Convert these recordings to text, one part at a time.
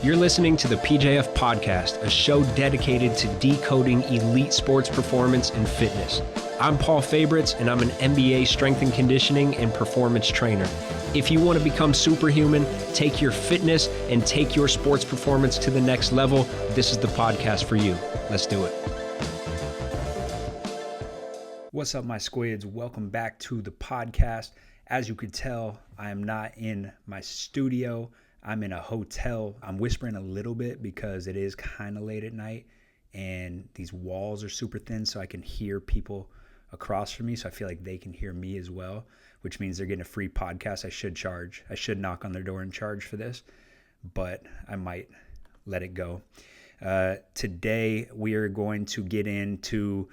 You're listening to the PJF Podcast, a show dedicated to decoding elite sports performance and fitness. I'm Paul Fabritz, and I'm an MBA strength and conditioning and performance trainer. If you want to become superhuman, take your fitness, and take your sports performance to the next level, this is the podcast for you. Let's do it. What's up, my squids? Welcome back to the podcast. As you could tell, I am not in my studio. I'm in a hotel. I'm whispering a little bit because it is kind of late at night and these walls are super thin, so I can hear people across from me. So I feel like they can hear me as well, which means they're getting a free podcast. I should charge. I should knock on their door and charge for this, but I might let it go. Today, we are going to get into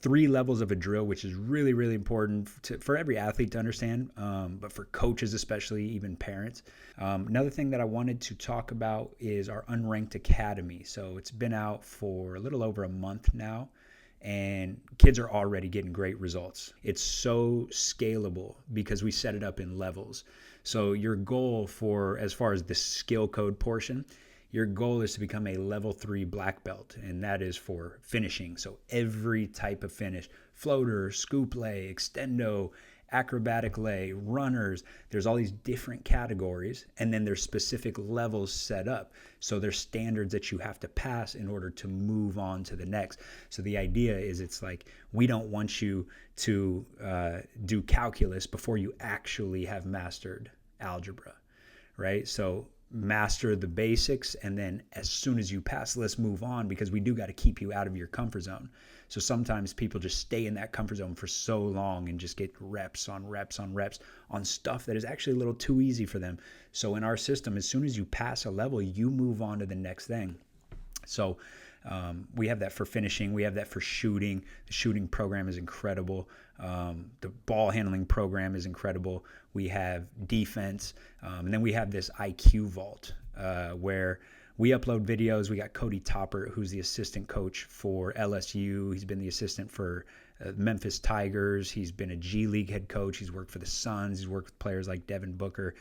3 levels of a drill, which is really, really important for every athlete to understand, but for coaches especially, even parents. Another thing that I wanted to talk about is our Unranked Academy. So it's been out for a little over a month now, and kids are already getting great results. It's so scalable because we set it up in levels. So your goal as far as the skill code portion, your goal is to become a level 3 black belt, and that is for finishing. So every type of finish, floater, scoop lay, extendo, acrobatic lay, runners, there's all these different categories, and then there's specific levels set up. So there's standards that you have to pass in order to move on to the next. So the idea is it's like, we don't want you to do calculus before you actually have mastered algebra, right? So master the basics, and then as soon as you pass, let's move on, because we do got to keep you out of your comfort zone. So sometimes people just stay in that comfort zone for so long and just get reps on reps on reps on stuff that is actually a little too easy for them. So in our system, as soon as you pass a level, you move on to the next thing. So we have that for finishing. We have that for shooting. The shooting program is incredible. The ball handling program is incredible. We have defense. And then we have this IQ vault where we upload videos. We got Cody Topper, who's the assistant coach for LSU. He's been the assistant for Memphis Tigers. He's been a G League head coach. He's worked for the Suns. He's worked with players like Devin Booker.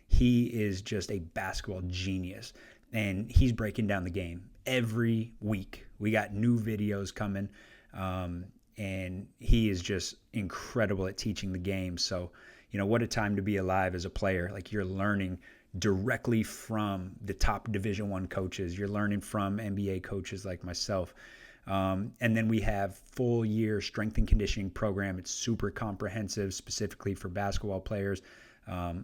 He is just a basketball genius, and he's breaking down the game every week. We got new videos coming, and he is just incredible at teaching the game. So, what a time to be alive as a player. Like, you're learning directly from the top Division I coaches. You're learning from NBA coaches like myself. And then we have full year strength and conditioning program. It's super comprehensive, specifically for basketball players.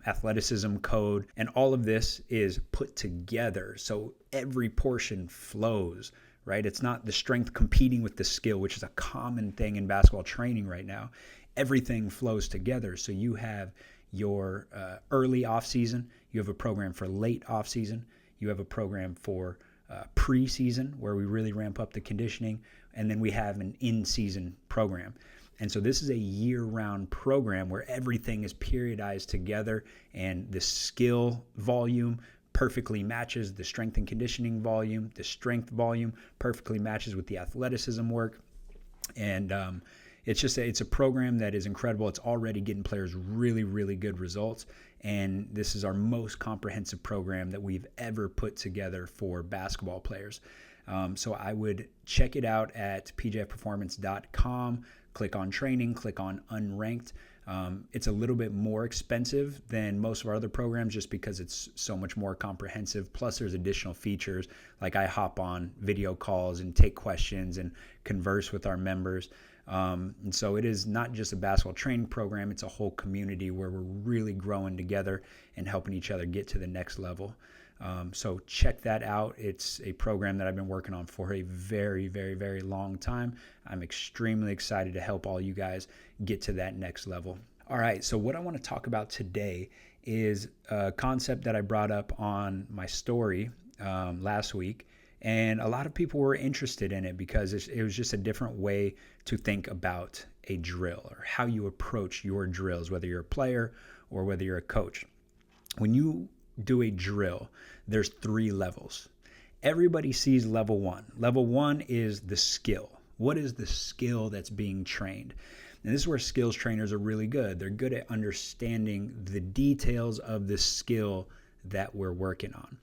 Athleticism code, and all of this is put together so every portion flows, right? It's not the strength competing with the skill, which is a common thing in basketball training right now. Everything flows together. So you have your early off season, you have a program for late off season, you have a program for pre-season where we really ramp up the conditioning, and then we have an in-season program. And so this is a year-round program where everything is periodized together, and the skill volume perfectly matches the strength and conditioning volume. The strength volume perfectly matches with the athleticism work. And it's a program that is incredible. It's already getting players really, really good results. And this is our most comprehensive program that we've ever put together for basketball players. So I would check it out at pjfperformance.com. Click on training, click on Unranked. It's a little bit more expensive than most of our other programs just because it's so much more comprehensive. Plus, there's additional features, like I hop on video calls and take questions and converse with our members. And so it is not just a basketball training program, it's a whole community where we're really growing together and helping each other get to the next level. So check that out. It's a program that I've been working on for a very, very, very long time. I'm extremely excited to help all you guys get to that next level. All right, so what I want to talk about today is a concept that I brought up on my story last week, and a lot of people were interested in it because it was just a different way to think about a drill or how you approach your drills, whether you're a player or whether you're a coach. When you do a drill, there's 3 levels. Everybody sees level 1. Level 1 is the skill. What is the skill that's being trained? And this is where skills trainers are really good. They're good at understanding the details of the skill that we're working on.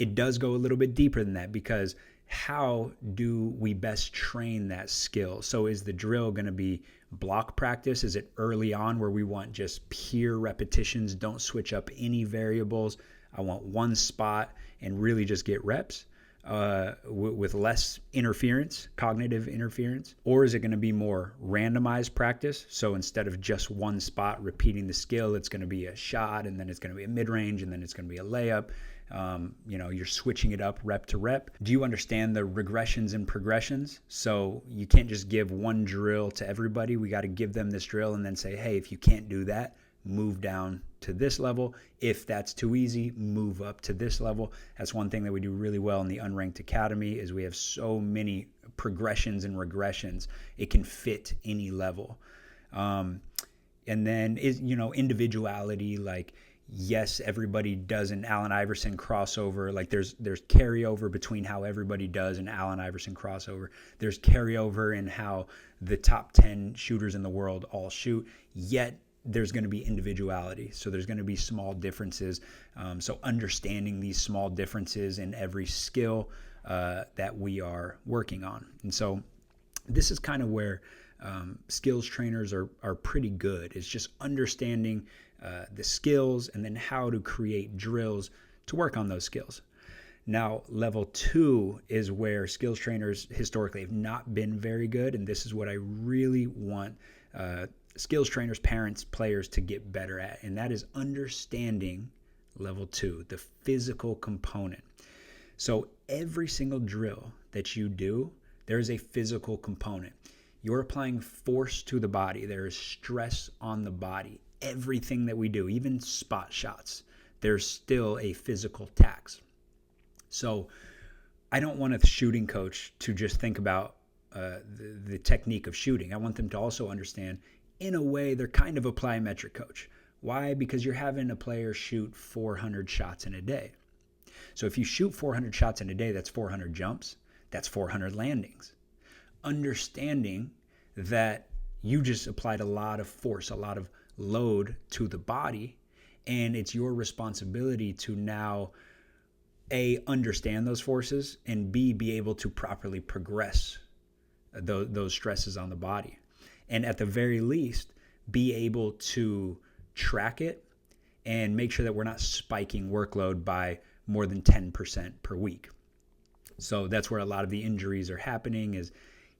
it does go a little bit deeper than that, because how do we best train that skill? So is the drill going to be block practice? Is it early on where we want just pure repetitions, don't switch up any variables? I want one spot and really just get reps with less interference, cognitive interference? Or is it going to be more randomized practice? So instead of just one spot repeating the skill, it's going to be a shot, and then it's going to be a mid-range, and then it's going to be a layup. You're switching it up rep to rep. Do you understand the regressions and progressions? So you can't just give one drill to everybody. We got to give them this drill and then say, hey, if you can't do that, move down to this level. If that's too easy, move up to this level. That's one thing that we do really well in the Unranked Academy, is we have so many progressions and regressions. It can fit any level. And then individuality, like, yes, everybody does an Allen Iverson crossover. Like there's carryover between how everybody does an Allen Iverson crossover. There's carryover in how the top 10 shooters in the world all shoot, yet there's going to be individuality. So there's going to be small differences. So understanding these small differences in every skill that we are working on. And so this is kind of where skills trainers are pretty good. It's just understanding the skills and then how to create drills to work on those skills. Now, level 2 is where skills trainers historically have not been very good, and this is what I really want skills trainers, parents, players to get better at, and that is understanding level 2, the physical component. So every single drill that you do, there is a physical component. You're applying force to the body. There is stress on the body. Everything that we do, even spot shots, there's still a physical tax. So I don't want a shooting coach to just think about the technique of shooting. I want them to also understand, in a way, they're kind of a plyometric coach. Why? Because you're having a player shoot 400 shots in a day. So if you shoot 400 shots in a day, that's 400 jumps. That's 400 landings. Understanding that you just applied a lot of force, a lot of load to the body, and it's your responsibility to now A, understand those forces, and B, be able to properly progress those stresses on the body. And at the very least, be able to track it and make sure that we're not spiking workload by more than 10% per week. So that's where a lot of the injuries are happening, is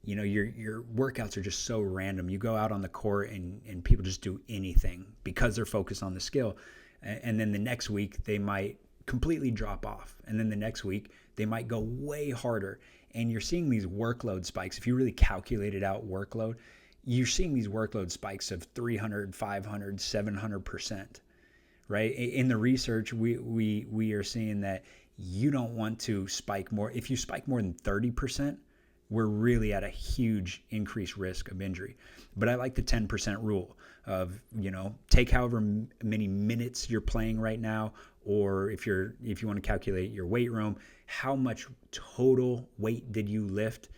your workouts are just so random. You go out on the court and people just do anything because they're focused on the skill. And then the next week they might completely drop off. And then the next week they might go way harder. And you're seeing these workload spikes. If you really calculated out workload, you're seeing these workload spikes of 300, 500, 700%, right? In the research, we are seeing that you don't want to spike more. If you spike more than 30%, we're really at a huge increased risk of injury. But I like the 10% rule of, take however many minutes you're playing right now, or if you want to calculate your weight room, how much total weight did you lift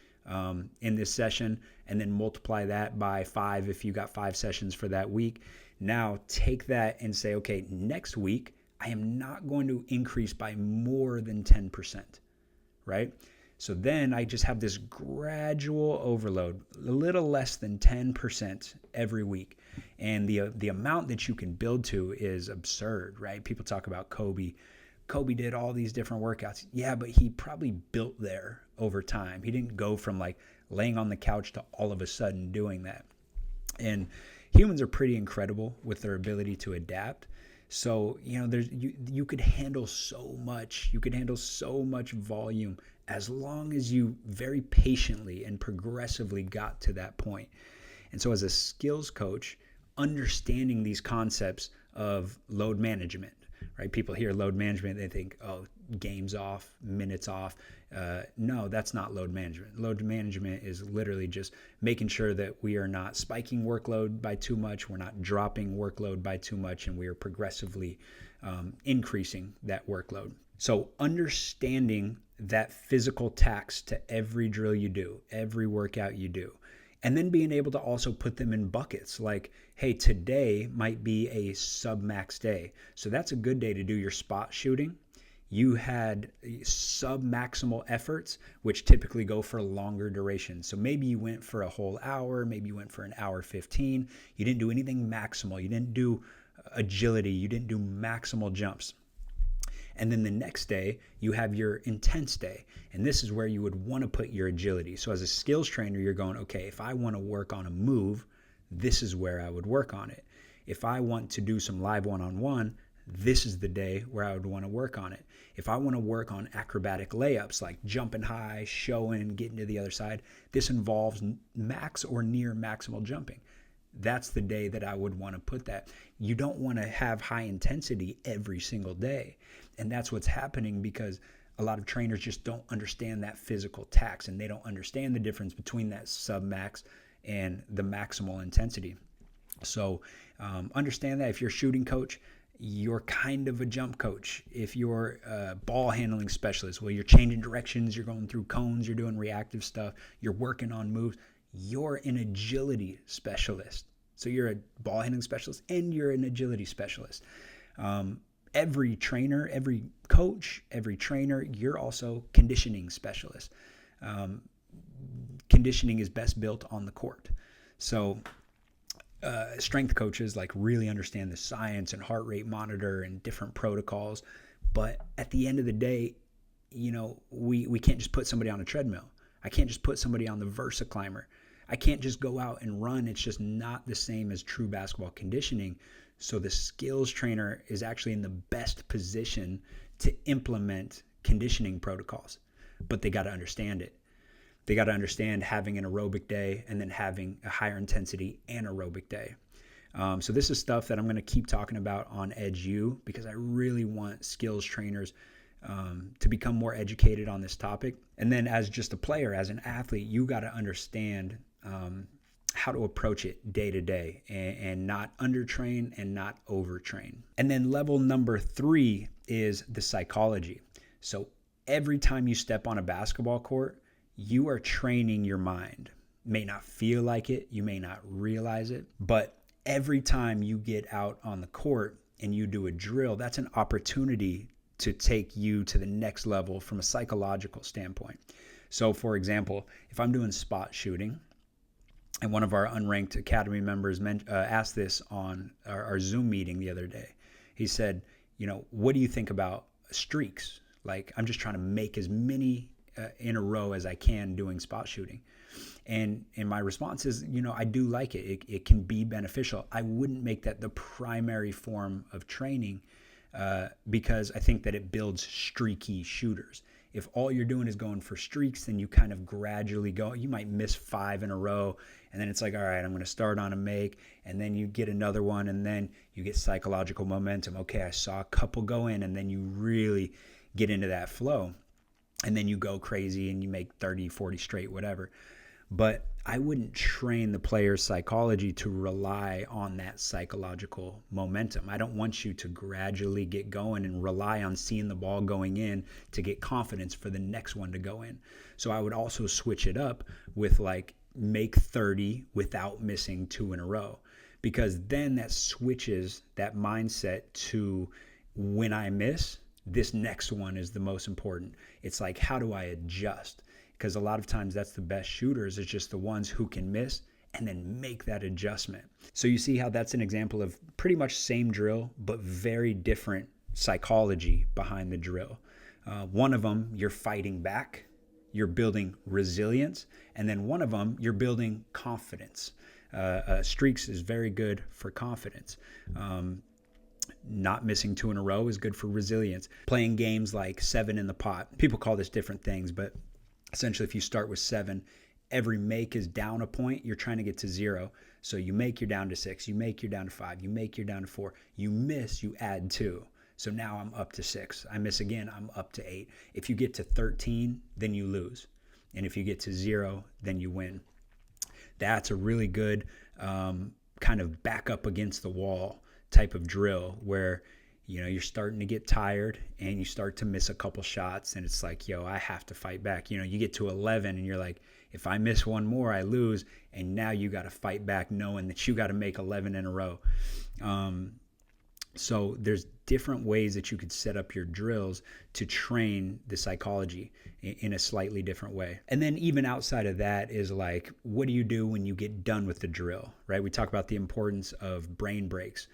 in this session, and then multiply that by 5 if you got 5 sessions for that week. Now take that and say, okay, next week I am not going to increase by more than 10%, right? So then I just have this gradual overload, a little less than 10% every week. And the amount that you can build to is absurd, right? People talk about Kobe. Kobe did all these different workouts. Yeah, but he probably built there over time. He didn't go from like laying on the couch to all of a sudden doing that. And humans are pretty incredible with their ability to adapt. So, you could handle so much. You could handle so much volume as long as you very patiently and progressively got to that point. And so as a skills coach, understanding these concepts of load management, right? People hear load management, they think, oh, games off, minutes off. No, that's not load management. Load management is literally just making sure that we are not spiking workload by too much, we're not dropping workload by too much, and we are progressively increasing that workload. So understanding that physical tax to every drill you do, every workout you do, and then being able to also put them in buckets like, hey, today might be a sub-max day. So that's a good day to do your spot shooting. You had sub-maximal efforts, which typically go for longer durations. So maybe you went for a whole hour, maybe you went for an hour 15. You didn't do anything maximal. You didn't do agility. You didn't do maximal jumps. And then the next day, you have your intense day. And this is where you would want to put your agility. So as a skills trainer, you're going, okay, if I want to work on a move, this is where I would work on it. If I want to do some live one-on-one, this is the day where I would want to work on it. If I want to work on acrobatic layups, like jumping high, showing, getting to the other side, this involves max or near maximal jumping. That's the day that I would want to put that. You don't want to have high intensity every single day. And that's what's happening because a lot of trainers just don't understand that physical tax, and they don't understand the difference between that sub-max and the maximal intensity. So understand that if you're a shooting coach, you're kind of a jump coach. If you're a ball handling specialist, well, you're changing directions, you're going through cones, you're doing reactive stuff, you're working on moves, you're an agility specialist. So you're a ball handling specialist and you're an agility specialist. Every trainer, every coach, every trainer, you're also conditioning specialist. Conditioning is best built on the court. So strength coaches like really understand the science and heart rate monitor and different protocols. But at the end of the day, you know, we can't just put somebody on a treadmill. I can't just put somebody on the Versa climber. I can't just go out and run. It's just not the same as true basketball conditioning. So the skills trainer is actually in the best position to implement conditioning protocols, but they got to understand it. They got to understand having an aerobic day and then having a higher intensity anaerobic day. So this is stuff that I'm going to keep talking about on Edge U because I really want skills trainers to become more educated on this topic. And then as just a player, as an athlete, you got to understand how to approach it day to day and not undertrain and not overtrain. And then level number 3 is the psychology. So every time you step on a basketball court, you are training your mind. May not feel like it, you may not realize it, but every time you get out on the court and you do a drill, that's an opportunity to take you to the next level from a psychological standpoint. So for example, if I'm doing spot shooting, and one of our Unranked Academy members asked this on our Zoom meeting the other day. He said, you know, what do you think about streaks? Like, I'm just trying to make as many in a row as I can doing spot shooting. And my response is, you know, I do like it. It can be beneficial. I wouldn't make that the primary form of training because I think that it builds streaky shooters. If all you're doing is going for streaks, then you kind of gradually go. You might miss 5 in a row, and then it's like, all right, I'm going to start on a make, and then you get another one, and then you get psychological momentum. Okay, I saw a couple go in, and then you really get into that flow, and then you go crazy, and you make 30, 40 straight, whatever. But I wouldn't train the player's psychology to rely on that psychological momentum. I don't want you to gradually get going and rely on seeing the ball going in to get confidence for the next one to go in. So I would also switch it up with like make 30 without missing 2 in a row, because then that switches that mindset to when I miss, this next one is the most important. It's like, how do I adjust? Because a lot of times that's the best shooters is just the ones who can miss and then make that adjustment. So you see how that's an example of pretty much same drill, but very different psychology behind the drill. One of them, you're fighting back, you're building resilience, and then one of them, you're building confidence. Streaks is very good for confidence. Not missing 2 in a row is good for resilience. Playing games like 7 in the pot. People call this different things, but essentially, if you start with 7, every make is down a point. You're trying to get to 0. So you make, you're down to 6. You make, you're down to 5. You make, you're down to 4. You miss, you add 2. So now I'm up to 6. I miss again, I'm up to 8. If you get to 13, then you lose. And if you get to 0, then you win. That's a really good kind of back up against the wall type of drill where, you know, you're starting to get tired and you start to miss a couple shots and it's like, yo, I have to fight back. You know, you get to 11 and you're like, if I miss one more, I lose. And now you got to fight back knowing that you got to make 11 in a row. So there's different ways that you could set up your drills to train the psychology in a slightly different way. And then even outside of that is like, what do you do when you get done with the drill, right? We talk about the importance of brain breaks,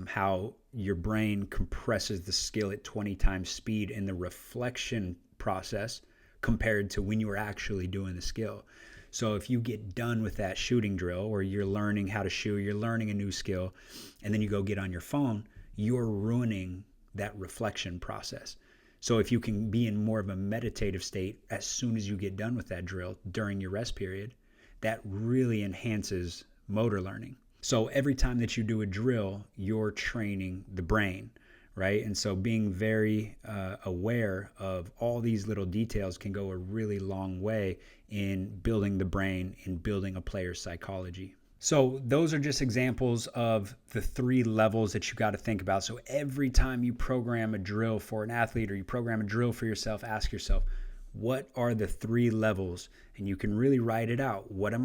how your brain compresses the skill at 20 times speed in the reflection process compared to when you were actually doing the skill. So if you get done with that shooting drill, or you're learning how to shoot, you're learning a new skill, and then you go get on your phone, you're ruining that reflection process. So if you can be in more of a meditative state as soon as you get done with that drill during your rest period, that really enhances motor learning. So every time that you do a drill, you're training the brain, right? And so being very aware of all these little details can go a really long way in building the brain and building a player's psychology. So those are just examples of the 3 levels that you got to think about. So every time you program a drill for an athlete, or you program a drill for yourself, ask yourself, what are the 3 levels? And you can really write it out. What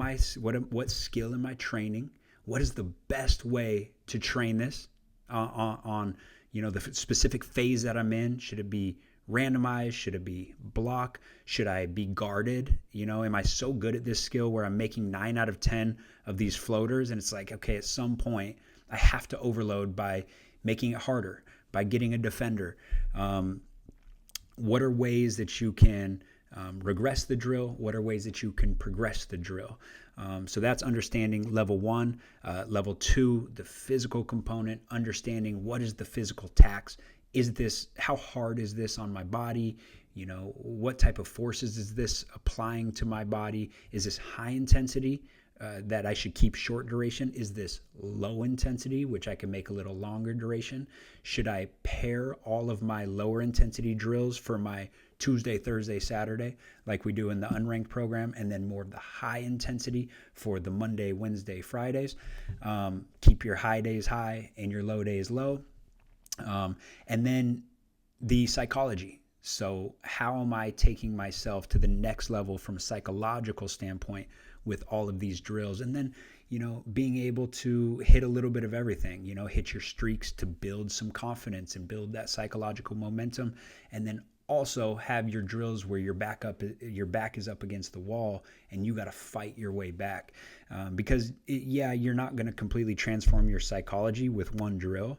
skill am I training? What is the best way to train this on the specific phase that I'm in? Should it be randomized? Should it be block? Should I be guarded? Am I so good at this skill where I'm making 9 out of 10 of these floaters, and it's like, okay, at some point I have to overload by making it harder, by getting a defender. What are ways that you can regress the drill? What are ways that you can progress the drill? So that's understanding level 1. Level 2, the physical component, understanding what is the physical tax. How hard is this on my body? What type of forces is this applying to my body? Is this high intensity that I should keep short duration? Is this low intensity, which I can make a little longer duration? Should I pair all of my lower intensity drills for my Tuesday, Thursday, Saturday, like we do in the Unranked program, and then more of the high intensity for the Monday, Wednesday, Fridays? Keep your high days high and your low days low. And then the psychology. So how am I taking myself to the next level from a psychological standpoint with all of these drills? And then, being able to hit a little bit of everything, hit your streaks to build some confidence and build that psychological momentum. And then also have your drills where your back is up against the wall and you got to fight your way back. Because you're not going to completely transform your psychology with one drill.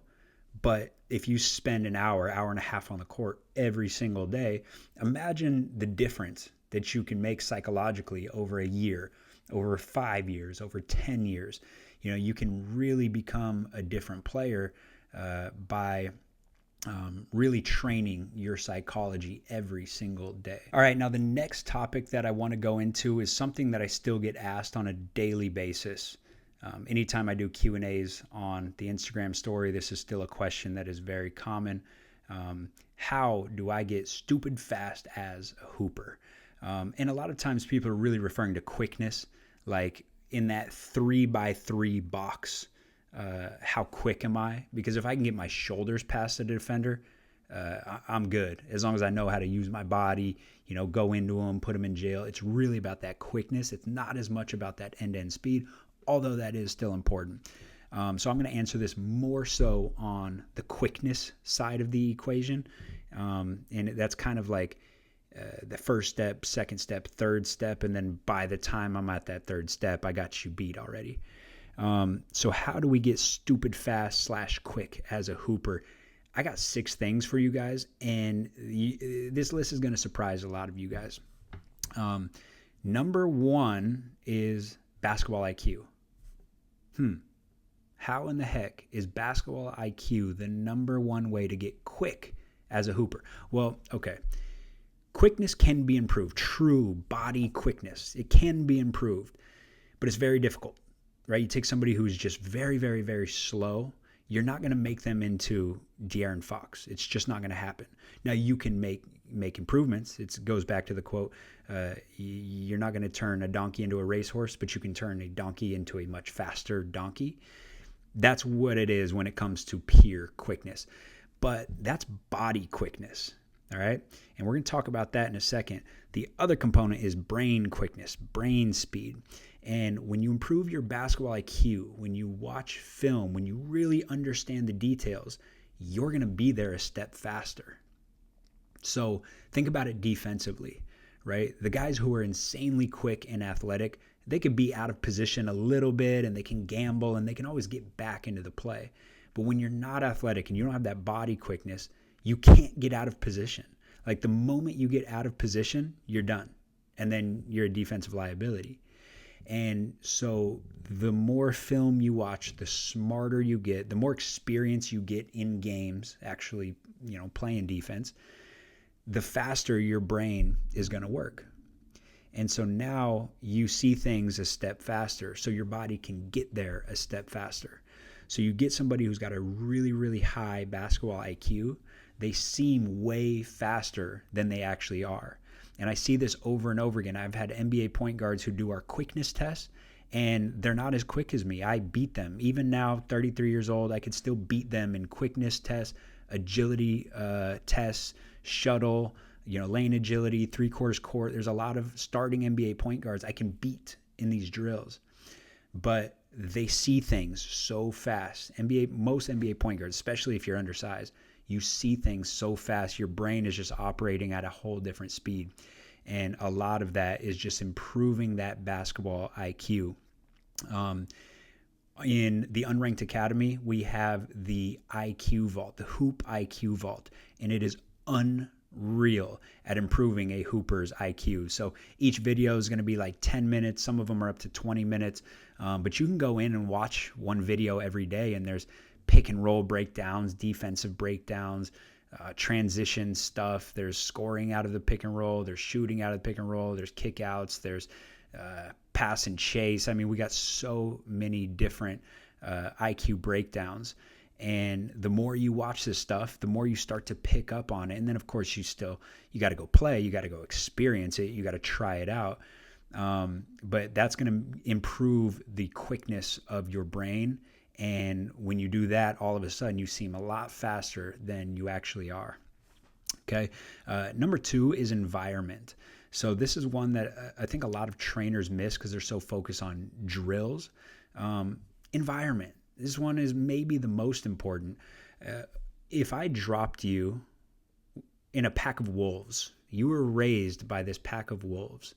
But if you spend an hour and a half on the court every single day, imagine the difference that you can make psychologically over a year, over 5 years, over 10 years. You can really become a different player by really training your psychology every single day. All right, now the next topic that I want to go into is something that I still get asked on a daily basis. Anytime I do Q&As on the Instagram story, this is still a question that is very common. How do I get stupid fast as a hooper? And a lot of times people are really referring to quickness, like in that 3x3 box. How quick am I? Because if I can get my shoulders past the defender, I'm good. As long as I know how to use my body, go into them, put them in jail. It's really about that quickness. It's not as much about that end-to-end speed, although that is still important. So I'm going to answer this more so on the quickness side of the equation. And that's kind of like the first step, second step, third step. And then by the time I'm at that third step, I got you beat already. So how do we get stupid fast / quick as a hooper? I got 6 things for you guys, and this list is going to surprise a lot of you guys. Number 1 is basketball IQ. How in the heck is basketball IQ the number 1 way to get quick as a hooper? Well, okay. Quickness can be improved. True body quickness. It can be improved, but it's very difficult, right? You take somebody who's just very, very, very slow. You're not going to make them into De'Aaron Fox. It's just not going to happen. Now, you can make improvements. It goes back to the quote, you're not going to turn a donkey into a racehorse, but you can turn a donkey into a much faster donkey. That's what it is when it comes to pure quickness. But that's body quickness. All right. And we're going to talk about that in a second. The other component is brain quickness, brain speed. And when you improve your basketball IQ, when you watch film, when you really understand the details, you're going to be there a step faster. So think about it defensively, right? The guys who are insanely quick and athletic, they could be out of position a little bit and they can gamble and they can always get back into the play. But when you're not athletic and you don't have that body quickness, you can't get out of position. Like the moment you get out of position, you're done. And then you're a defensive liability. And so the more film you watch, the smarter you get, the more experience you get in games, actually, playing defense, the faster your brain is going to work. And so now you see things a step faster, so your body can get there a step faster. So you get somebody who's got a really, really high basketball IQ, they seem way faster than they actually are. And I see this over and over again. I've had NBA point guards who do our quickness tests, and they're not as quick as me. I beat them. Even now, 33 years old, I could still beat them in quickness tests, agility tests, shuttle, lane agility, three-quarters court. There's a lot of starting NBA point guards I can beat in these drills. But they see things so fast. Most NBA point guards, especially if you're undersized, you see things so fast. Your brain is just operating at a whole different speed. And a lot of that is just improving that basketball IQ. In the Unranked Academy, we have the IQ vault, the hoop IQ vault, and it is unreal at improving a hooper's IQ. So each video is going to be like 10 minutes. Some of them are up to 20 minutes. But you can go in and watch one video every day, and there's pick and roll breakdowns, defensive breakdowns, transition stuff. There's scoring out of the pick and roll. There's shooting out of the pick and roll. There's kickouts. There's pass and chase. I mean, we got so many different IQ breakdowns. And the more you watch this stuff, the more you start to pick up on it. And then, of course, you got to go play. You got to go experience it. You got to try it out. But that's going to improve the quickness of your brain. And when you do that, all of a sudden you seem a lot faster than you actually are. Okay. Number 2 is environment. So this is one that I think a lot of trainers miss because they're so focused on drills. Environment. This one is maybe the most important. If I dropped you in a pack of wolves, you were raised by this pack of wolves,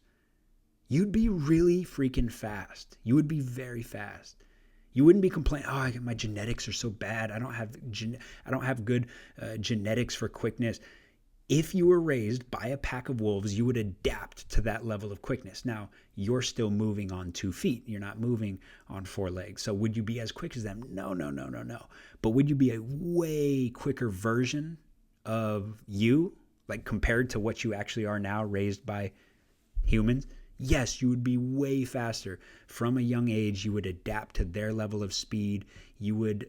you'd be really freaking fast. You would be very fast. You wouldn't be complaining, my genetics are so bad. I don't have good genetics for quickness. If you were raised by a pack of wolves, you would adapt to that level of quickness. Now, you're still moving on 2 feet. You're not moving on 4 legs. So would you be as quick as them? No. But would you be a way quicker version of you, like compared to what you actually are now, raised by humans? Yes, you would be way faster. From a young age, you would adapt to their level of speed. You would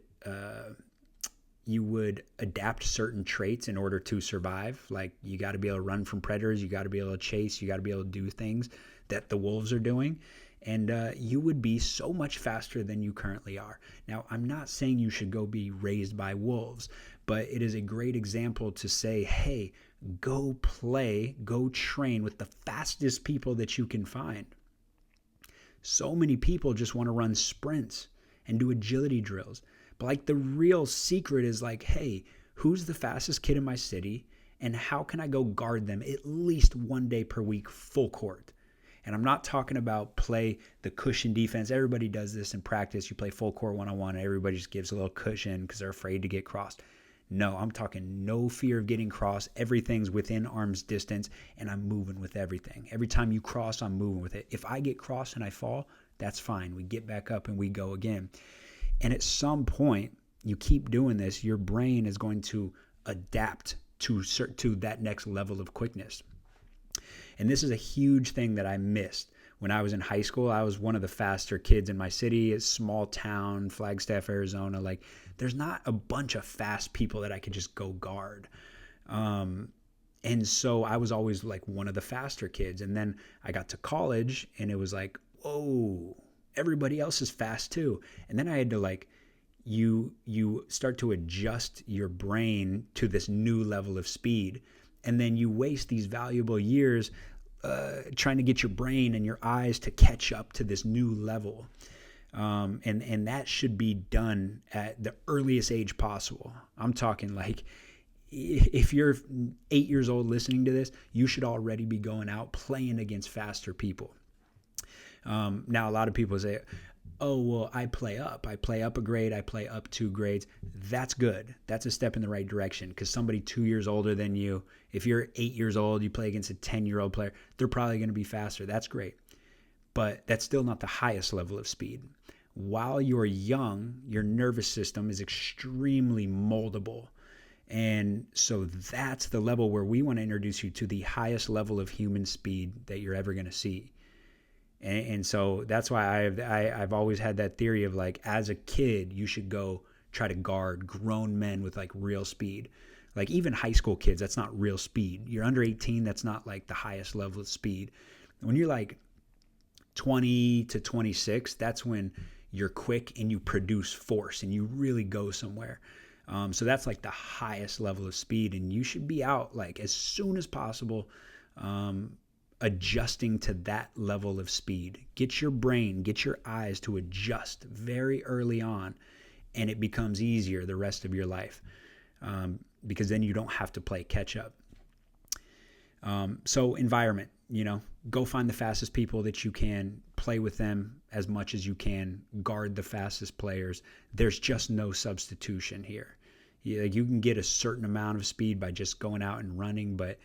adapt certain traits in order to survive. Like you got to be able to run from predators. You got to be able to chase. You got to be able to do things that the wolves are doing. And you would be so much faster than you currently are. Now, I'm not saying you should go be raised by wolves, but it is a great example to say, hey, go play, go train with the fastest people that you can find. So many people just want to run sprints and do agility drills. But like the real secret is like, hey, who's the fastest kid in my city and how can I go guard them at least 1 day per week full court? And I'm not talking about play the cushion defense. Everybody does this in practice. You play full court one-on-one and everybody just gives a little cushion because they're afraid to get crossed. No, I'm talking no fear of getting crossed. Everything's within arm's distance, and I'm moving with everything. Every time you cross, I'm moving with it. If I get crossed and I fall, that's fine. We get back up and we go again. And at some point, you keep doing this, your brain is going to adapt to that next level of quickness. And this is a huge thing that I missed. When I was in high school, I was one of the faster kids in my city. It's a small town, Flagstaff, Arizona. Like, there's not a bunch of fast people that I could just go guard. And so I was always like one of the faster kids. And then I got to college and it was like, whoa, everybody else is fast too. And then I had to like, you start to adjust your brain to this new level of speed. And then you waste these valuable years trying to get your brain and your eyes to catch up to this new level. And that should be done at the earliest age possible. I'm talking like, if you're 8 years old listening to this, you should already be going out playing against faster people. Now, a lot of people say, oh, well, I play up a grade, I play up 2 grades. That's good. That's a step in the right direction, because somebody 2 years older than you, if you're 8 years old, you play against a 10-year-old player, they're probably going to be faster. That's great. But that's still not the highest level of speed. While you're young, your nervous system is extremely moldable. And so that's the level where we want to introduce you to the highest level of human speed that you're ever going to see. And so that's why I've always had that theory of like, as a kid, you should go try to guard grown men with like real speed. Like even high school kids, that's not real speed. You're under 18, that's not like the highest level of speed. When you're like 20 to 26, that's when you're quick and you produce force and you really go somewhere. So that's like the highest level of speed, and you should be out like as soon as possible, adjusting to that level of speed. Get your brain, get your eyes to adjust very early on, and it becomes easier the rest of your life, because then you don't have to play catch up. So environment, go find the fastest people that you can, play with them as much as you can, guard the fastest players. There's just no substitution here. You can get a certain amount of speed by just going out and running, but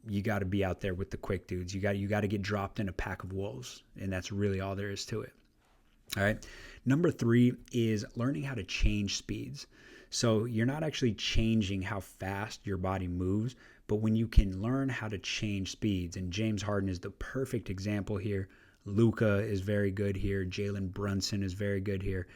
you got to be out there with the quick dudes. You got to get dropped in a pack of wolves, and that's really all there is to it. All right. Number 3 is learning how to change speeds. So you're not actually changing how fast your body moves, but when you can learn how to change speeds, and James Harden is the perfect example here. Luka is very good here. Jalen Brunson is very good here.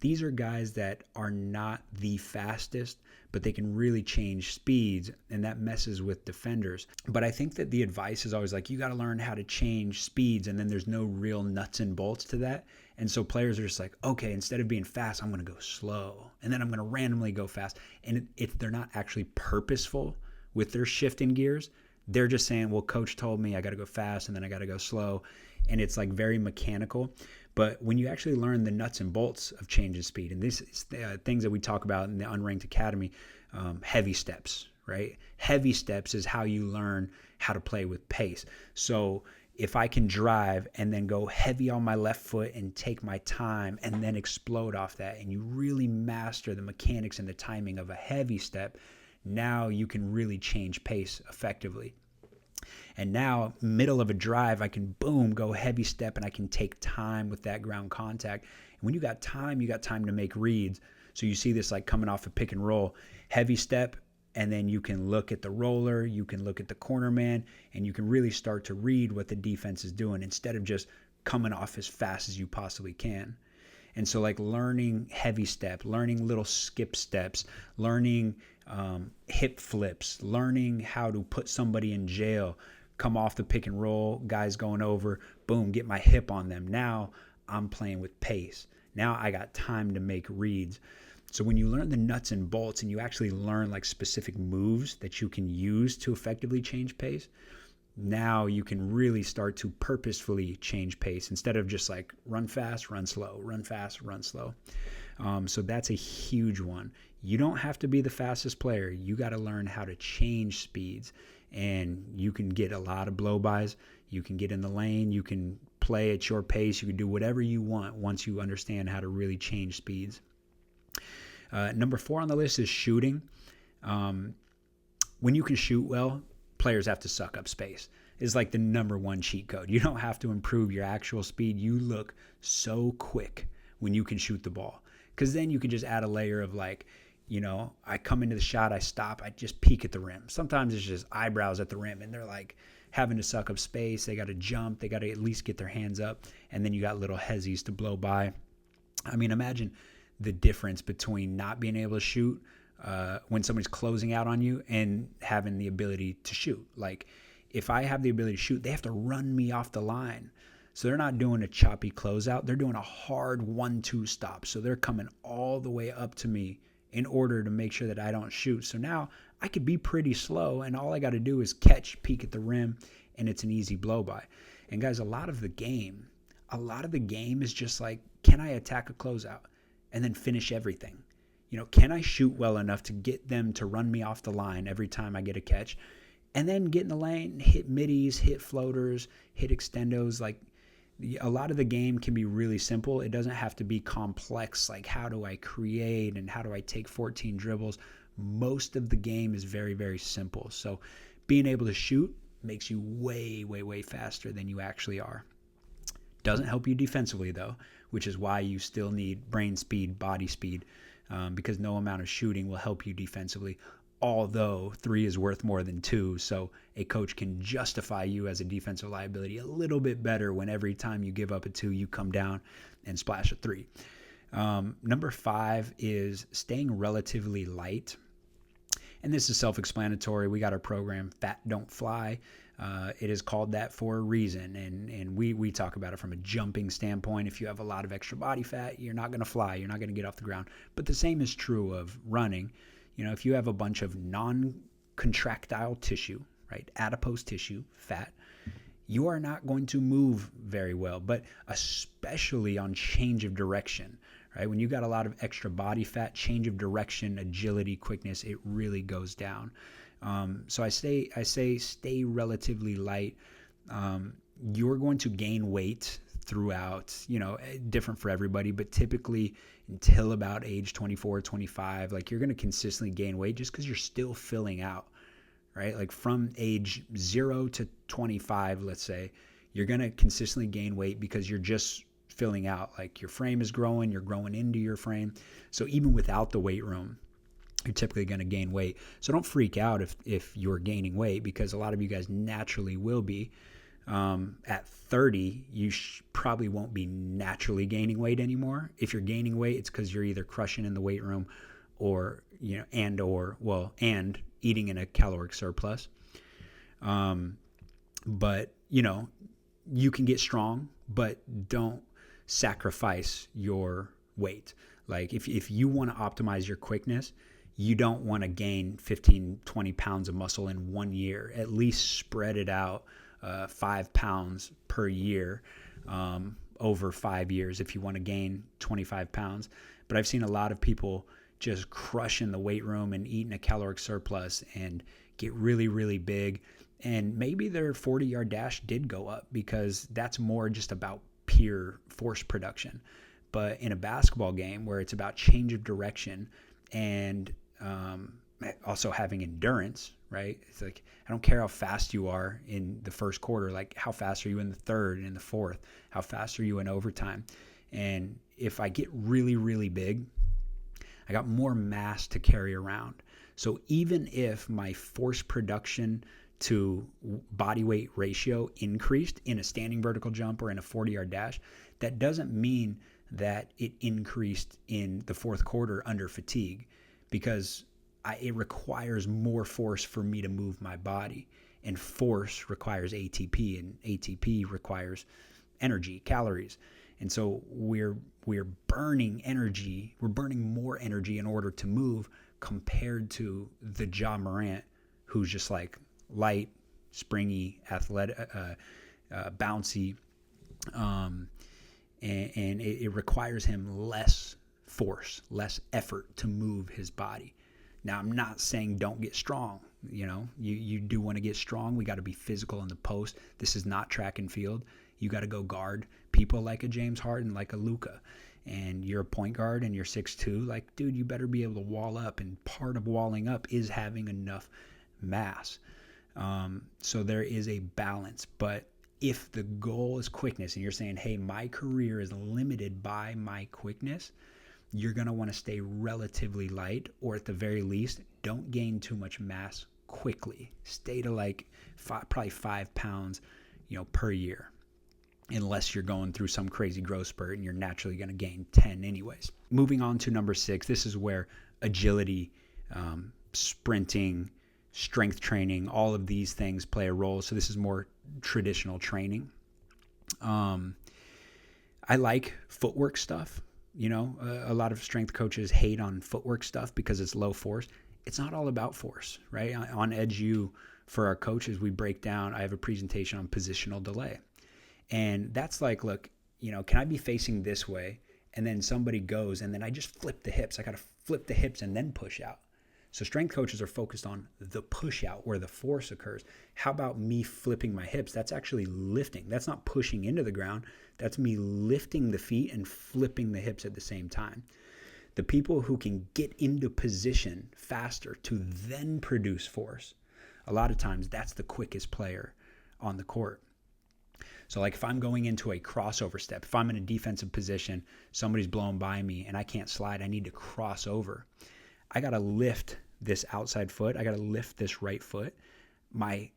These are guys that are not the fastest, but they can really change speeds, and that messes with defenders. But I think that the advice is always like, you got to learn how to change speeds, and then there's no real nuts and bolts to that. And so players are just like, okay, instead of being fast, I'm going to go slow, and then I'm going to randomly go fast. And if they're not actually purposeful with their shift in gears, they're just saying, well, coach told me I got to go fast, and then I got to go slow. And it's like very mechanical. But when you actually learn the nuts and bolts of change of speed, and this is things that we talk about in the Unranked Academy, heavy steps, right? Heavy steps is how you learn how to play with pace. So if I can drive and then go heavy on my left foot and take my time and then explode off that, and you really master the mechanics and the timing of a heavy step, now you can really change pace effectively. And now, middle of a drive, I can, boom, go heavy step, and I can take time with that ground contact. And when you got time to make reads. So you see this like coming off a pick and roll, heavy step, and then you can look at the roller, you can look at the corner man, and you can really start to read what the defense is doing instead of just coming off as fast as you possibly can. And so like learning heavy step, learning little skip steps, learning hip flips, learning how to put somebody in jail, come off the pick and roll, guys going over, boom, get my hip on them. Now I'm playing with pace. Now I got time to make reads. So when you learn the nuts and bolts and you actually learn like specific moves that you can use to effectively change pace, now you can really start to purposefully change pace instead of just like run fast, run slow, run fast, run slow. So that's a huge one. You don't have to be the fastest player. You got to learn how to change speeds, and you can get a lot of blow-bys. You can get in the lane. You can play at your pace. You can do whatever you want once you understand how to really change speeds. Number 4 on the list is shooting. When you can shoot well, players have to suck up space. It's like the number 1 cheat code. You don't have to improve your actual speed. You look so quick when you can shoot the ball, because then you can just add a layer of like, I come into the shot, I stop, I just peek at the rim. Sometimes it's just eyebrows at the rim, and they're like having to suck up space. They got to jump. They got to at least get their hands up, and then you got little hezzies to blow by. I mean, imagine the difference between not being able to shoot when somebody's closing out on you and having the ability to shoot. Like if I have the ability to shoot, they have to run me off the line. So they're not doing a choppy closeout. They're doing a hard 1-2 stop. So they're coming all the way up to me in order to make sure that I don't shoot. So now I could be pretty slow, and all I got to do is catch, peek at the rim, and it's an easy blow by. And guys, a lot of the game is just like, can I attack a closeout and then finish everything? Can I shoot well enough to get them to run me off the line every time I get a catch, and then get in the lane, hit middies, hit floaters, hit extendos? Like, a lot of the game can be really simple. It doesn't have to be complex, like how do I create and how do I take 14 dribbles. Most of the game is very, very simple. So being able to shoot makes you way, way, way faster than you actually are. Doesn't help you defensively, though, which is why you still need brain speed, body speed, because no amount of shooting will help you defensively, although 3 is worth more than 2, so a coach can justify you as a defensive liability a little bit better when every time you give up a 2, you come down and splash a 3. Number 5 is staying relatively light. And this is self-explanatory. We got our program, Fat Don't Fly. It is called that for a reason, and we talk about it from a jumping standpoint. If you have a lot of extra body fat, you're not going to fly. You're not going to get off the ground. But the same is true of running. If you have a bunch of non-contractile tissue, right, adipose tissue, fat, you are not going to move very well, but especially on change of direction, right? When you got a lot of extra body fat, change of direction, agility, quickness, it really goes down. So I say stay relatively light. You're going to gain weight throughout, different for everybody, but typically until about age 24, 25, like you're going to consistently gain weight just because you're still filling out, right? Like from age 0 to 25, let's say, you're going to consistently gain weight because you're just filling out. Like your frame is growing, you're growing into your frame. So even without the weight room, you're typically going to gain weight. So don't freak out if you're gaining weight, because a lot of you guys naturally will be. At 30, you probably won't be naturally gaining weight anymore. If you're gaining weight, it's because you're either crushing in the weight room or, and eating in a caloric surplus. But, you can get strong, but don't sacrifice your weight. Like if you want to optimize your quickness, you don't want to gain 15, 20 pounds of muscle in 1 year. At least spread it out 5 pounds per year over 5 years if you want to gain 25 pounds. But I've seen a lot of people just crush in the weight room and eat in a caloric surplus and get really, really big. And maybe their 40-yard dash did go up because that's more just about pure force production. But in a basketball game where it's about change of direction and also having endurance, right? It's like, I don't care how fast you are in the first quarter, like how fast are you in the third and in the fourth? How fast are you in overtime? And if I get really, really big, I got more mass to carry around. So even if my force production to body weight ratio increased in a standing vertical jump or in a 40-yard dash, that doesn't mean that it increased in the fourth quarter under fatigue, because it requires more force for me to move my body, and force requires ATP, and ATP requires energy, calories. And so we're burning energy. We're burning more energy in order to move compared to the Ja Morant, who's just like light, springy, athletic, bouncy, and it requires him less force, less effort to move his body. Now, I'm not saying don't get strong. You do want to get strong. We got to be physical in the post. This is not track and field. You got to go guard people like a James Harden, like a Luka. And you're a point guard and you're 6'2", like, dude, you better be able to wall up. And part of walling up is having enough mass. So there is a balance. But if the goal is quickness and you're saying, hey, my career is limited by my quickness, you're going to want to stay relatively light, or at the very least, don't gain too much mass quickly. Stay to like probably 5 pounds, per year, unless you're going through some crazy growth spurt and you're naturally going to gain 10 anyways. Moving on to number 6, this is where agility, sprinting, strength training, all of these things play a role. So this is more traditional training. I like footwork stuff. A lot of strength coaches hate on footwork stuff because it's low force. it's not all about force, right? On Edge U, for our coaches, we break down, I have a presentation on positional delay. And that's like, look, can I be facing this way? And then somebody goes, and then I just flip the hips. I got to flip the hips and then push out. So strength coaches are focused on the push out where the force occurs. How about me flipping my hips? That's actually lifting. That's not pushing into the ground. That's me lifting the feet and flipping the hips at the same time. The people who can get into position faster to then produce force, a lot of times that's the quickest player on the court. So like if I'm going into a crossover step, if I'm in a defensive position, somebody's blowing by me and I can't slide, I need to cross over. I got to lift this outside foot. I got to lift this right foot. My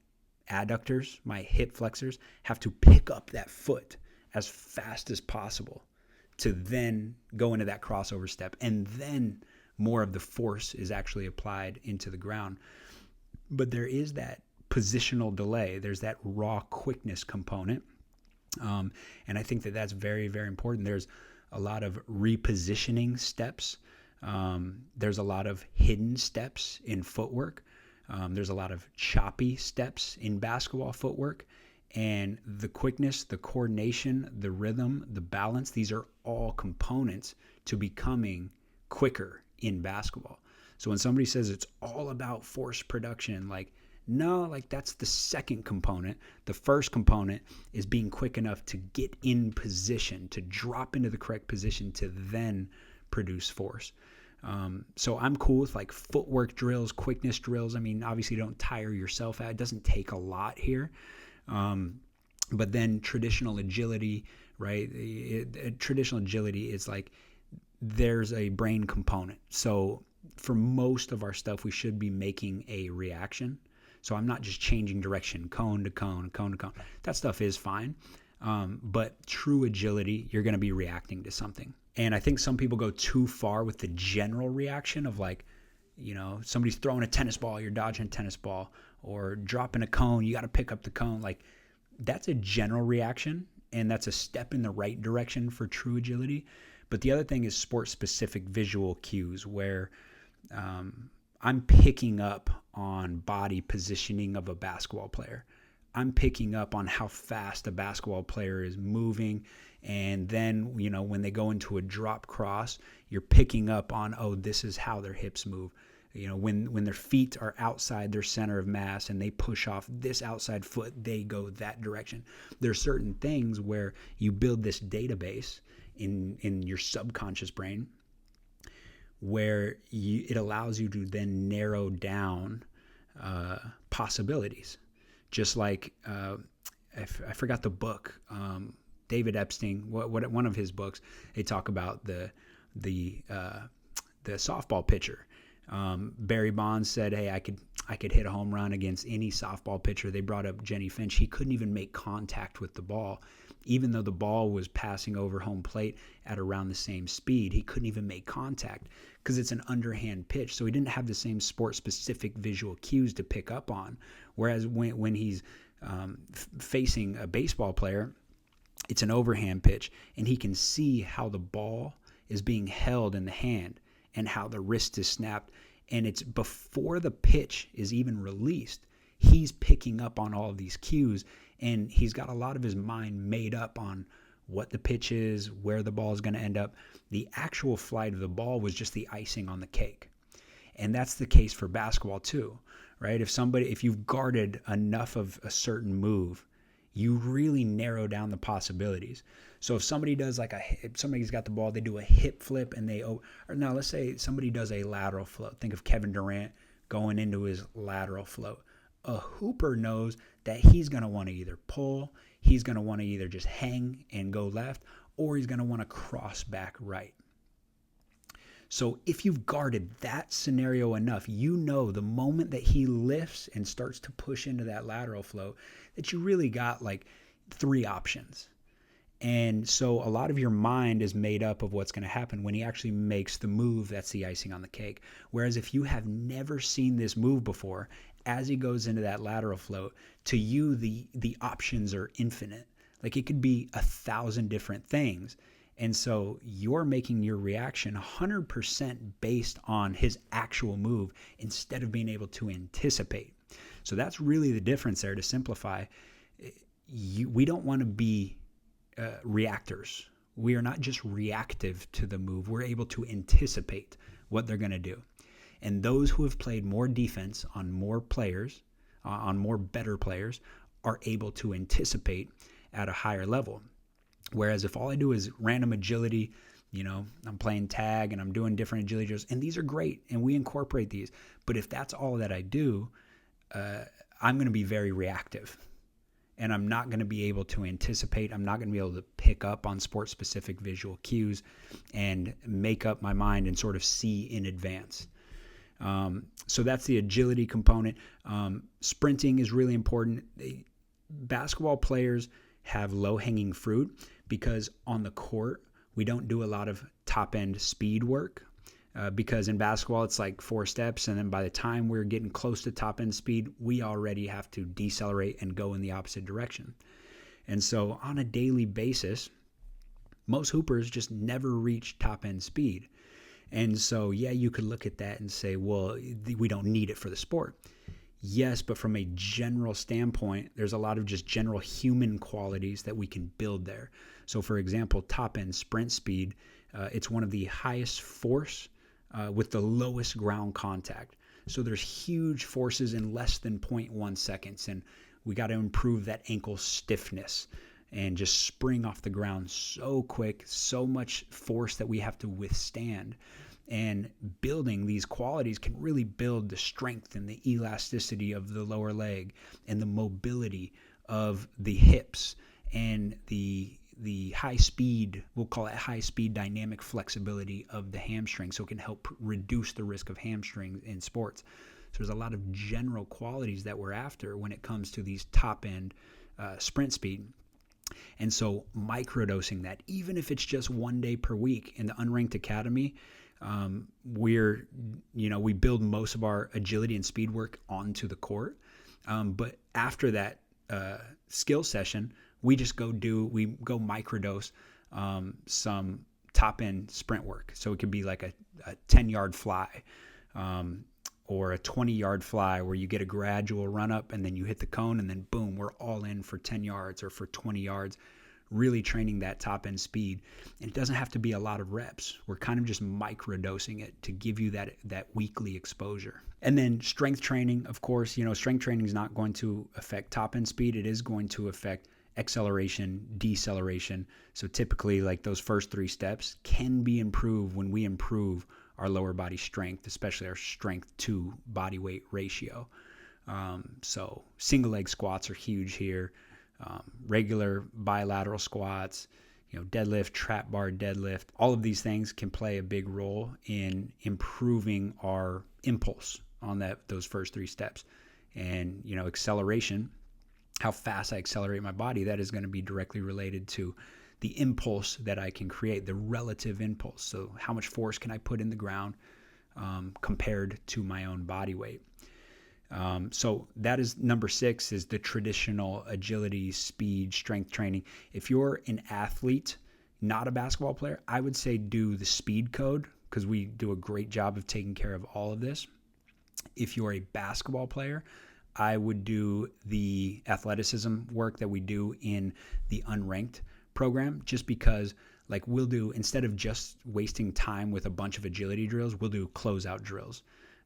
adductors, my hip flexors have to pick up that foot as fast as possible to then go into that crossover step. And then more of the force is actually applied into the ground. But there is that positional delay. There's that raw quickness component. And I think that that's very, very important. There's a lot of repositioning steps. There's a lot of hidden steps in footwork. There's a lot of choppy steps in basketball footwork. And the quickness, the coordination, the rhythm, the balance, these are all components to becoming quicker in basketball. So when somebody says it's all about force production, like, no, like that's the second component. The first component is being quick enough to get in position, to drop into the correct position to then produce force. So I'm cool with like footwork drills, quickness drills. I mean, obviously don't tire yourself out. It doesn't take a lot here. But then traditional agility, right? Traditional agility is like there's a brain component. So for most of our stuff, we should be making a reaction. So I'm not just changing direction, cone to cone, cone to cone. That stuff is fine. But true agility, you're going to be reacting to something. And I think some people go too far with the general reaction of like, somebody's throwing a tennis ball, you're dodging a tennis ball, or dropping a cone, you got to pick up the cone. Like that's a general reaction, and that's a step in the right direction for true agility. But the other thing is sport-specific visual cues where I'm picking up on body positioning of a basketball player. I'm picking up on how fast a basketball player is moving. And then, when they go into a drop cross, you're picking up on, this is how their hips move. When their feet are outside their center of mass and they push off this outside foot, they go that direction. There are certain things where you build this database in your subconscious brain where it allows you to then narrow down possibilities. Just like I forgot the book, David Epstein. One of his books, they talk about the softball pitcher. Barry Bonds said, "Hey, I could hit a home run against any softball pitcher." They brought up Jenny Finch. He couldn't even make contact with the ball, even though the ball was passing over home plate at around the same speed. He couldn't even make contact because it's an underhand pitch. So he didn't have the same sport-specific visual cues to pick up on. Whereas when he's facing a baseball player, it's an overhand pitch, and he can see how the ball is being held in the hand and how the wrist is snapped. And it's before the pitch is even released, he's picking up on all of these cues, and he's got a lot of his mind made up on what the pitch is, where the ball is going to end up. The actual flight of the ball was just the icing on the cake. And that's the case for basketball too, right? If you've guarded enough of a certain move, you really narrow down the possibilities. So if somebody does somebody's got the ball, they do a hip flip and let's say somebody does a lateral float. Think of Kevin Durant going into his lateral float. A hooper knows that he's going to want to either pull, he's going to want to either just hang and go left, or he's going to want to cross back right. So if you've guarded that scenario enough, the moment that he lifts and starts to push into that lateral flow, that you really got like three options. And so a lot of your mind is made up of what's going to happen when he actually makes the move. That's the icing on the cake. Whereas if you have never seen this move before, as he goes into that lateral float, to you, the options are infinite. Like it could be 1,000 different things. And so you're making your reaction 100% based on his actual move instead of being able to anticipate. So that's really the difference there. To simplify, we don't want to be reactors. We are not just reactive to the move. We're able to anticipate what they're going to do. And those who have played more defense on more players, on more better players, are able to anticipate at a higher level. Whereas if all I do is random agility, I'm playing tag and I'm doing different agility drills, and these are great, and we incorporate these. But if that's all that I do, I'm going to be very reactive. And I'm not going to be able to anticipate. I'm not going to be able to pick up on sport-specific visual cues and make up my mind and sort of see in advance. So that's the agility component. Sprinting is really important. Basketball players have low-hanging fruit because on the court, we don't do a lot of top-end speed work. Because in basketball, it's like 4 steps, and then by the time we're getting close to top-end speed, we already have to decelerate and go in the opposite direction. And so on a daily basis, most hoopers just never reach top-end speed. And so, yeah, you could look at that and say, well, we don't need it for the sport. Yes, but from a general standpoint, there's a lot of just general human qualities that we can build there. So, for example, top-end sprint speed, it's one of the highest force with the lowest ground contact. So there's huge forces in less than 0.1 seconds, and we got to improve that ankle stiffness and just spring off the ground so quick, so much force that we have to withstand. And building these qualities can really build the strength and the elasticity of the lower leg and the mobility of the hips and the high speed, we'll call it high speed dynamic flexibility of the hamstring, so it can help reduce the risk of hamstrings in sports. So there's a lot of general qualities that we're after when it comes to these top end sprint speed. And so microdosing that, even if it's just 1 day per week in the Unranked Academy, we build most of our agility and speed work onto the court. But after that skill session, we just go microdose some top end sprint work. So it could be like a 10-yard fly or a 20-yard fly where you get a gradual run up and then you hit the cone and then boom, we're all in for 10 yards or for 20 yards, really training that top end speed. And it doesn't have to be a lot of reps. We're kind of just microdosing it to give you that weekly exposure. And then strength training, of course, strength training is not going to affect top end speed. It is going to affect acceleration, deceleration. So typically, like those first 3 steps can be improved when we improve our lower body strength, especially our strength to body weight ratio. So single leg squats are huge here. Regular bilateral squats, deadlift, trap bar deadlift, all of these things can play a big role in improving our impulse on those first 3 steps. And, acceleration, how fast I accelerate my body, that is going to be directly related to the impulse that I can create, the relative impulse. So how much force can I put in the ground compared to my own body weight? So that is number 6, is the traditional agility, speed, strength training. If you're an athlete, not a basketball player, I would say do the speed code because we do a great job of taking care of all of this. If you're a basketball player, I would do the athleticism work that we do in the Unranked program, just because we'll do, instead of just wasting time with a bunch of agility drills, we'll do closeout drills.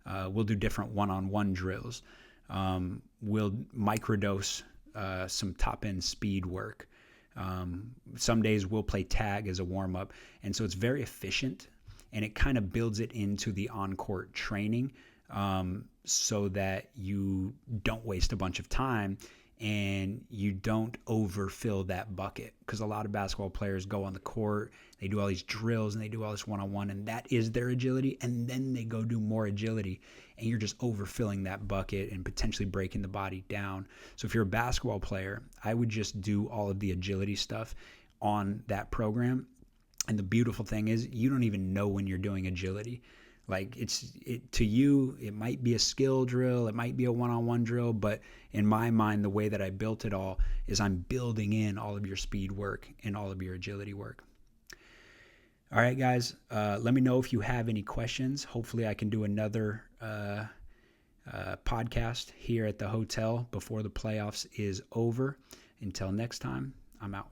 We'll do different one-on-one drills. We'll microdose some top-end speed work. Some days we'll play tag as a warm-up. And so it's very efficient, and it kind of builds it into the on-court training so that you don't waste a bunch of time and you don't overfill that bucket. Because a lot of basketball players go on the court, they do all these drills and they do all this one-on-one, and that is their agility, and then they go do more agility, and you're just overfilling that bucket and potentially breaking the body down. So if you're a basketball player, I would just do all of the agility stuff on that program. And the beautiful thing is you don't even know when you're doing agility. To you, it might be a skill drill, it might be a one-on-one drill, but in my mind, the way that I built it all is I'm building in all of your speed work and all of your agility work. All right, guys, let me know if you have any questions. Hopefully I can do another podcast here at the hotel before the playoffs is over. Until next time, I'm out.